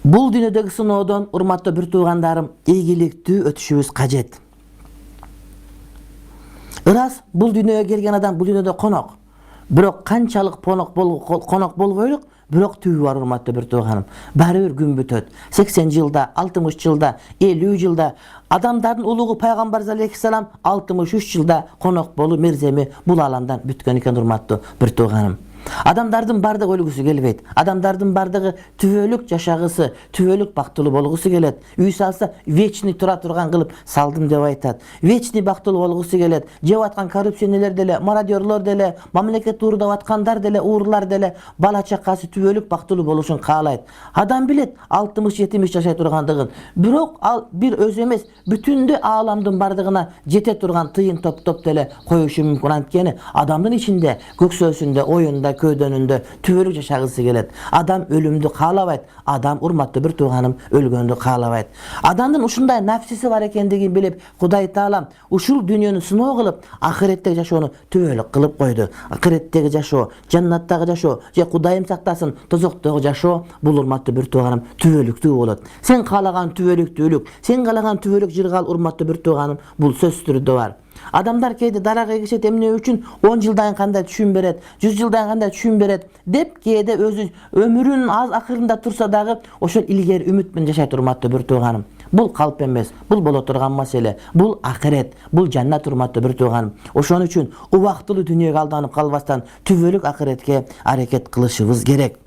Бул дүйнөдөгү сыноодон урматтуу бир туугандарым ийгиликтүү өтүшүбүз кажет. Ырас бул дүйнөгө келген адам бул дүйнөдө конок. Бирок канчалык конок болбойлук, бирок түбү бар урматтуу бир тууганым. Баары бир күн бүтөт. 80 жылда, 60 жылда, 50 жылда адамдардын улугу пайгамбар алейхиссалам 63 жылда конок болуу мерземи бул аламдан бүткөн экен урматтуу бир тууганым. Адамдардын бардыгы өлгүсү келбейт. Адамдардын бардыгы түбөлүк жашагысы, түбөлүк бактылуу болгусу келет. Үй салса вечный тура турган кылып салдым деп айтат. Вечный бактылуу болгусу келет. Жеп аткан коррупционерлер деле, мародерлор деле, мамлекет уурдап аткандар деле, уурлар деле бала чакасы түбөлүк бактылуу болушун каалайт. Адам билет 60-70 жашай тургандыгын. Бирок ал бир өзү эмес, бүтүндө ааламдын бардыгына жете турган тыйын топ деле коюшу мүмкүн. Анткени адамдын ичинде, көксөсүндө, оюнда, көйдөнүндө түбөлүк жашагысы келет. Адам өлүмдү каалабайт. Адам урматтуу бир тууганым өлгөндү каалабайт. Адамдын ушундай нафсиси бар экендигин билип, Кудай Таалам ушул дүйнөнү сыноо кылып, ахиреттеги жашоону түбөлүк кылып койду. Ахиреттеги жашоо, жаннаттагы жашоо, же Кудайым сактасын, тозоктогу жашоо бул урматтуу бир тууганым түбөлүктүү болот. Сен каалаган түбөлүктүүлүк, сен каалаган түбөлүк жыргал урматтуу бир тууганым бул сөзсүз түрдө бар. Адамдар кейде дарага эгишет эмне үчүн 10 жылдан кандай түшүм берет, 100 жылдан кандай түшүм берет деп кейде өзү өмүрүнүн аз акырында турса дагы ошол илгери үмүт менен жашайт урматтуу бир тууганым. Бул калп эмес, бул боло турган маселе, бул акырет, бул жаннат урматтуу бир тууганым. Ошон үчүн убактылуу дүйнөгө алданып калбастан түбөлүк акыретке аракет кылышыбыз керек.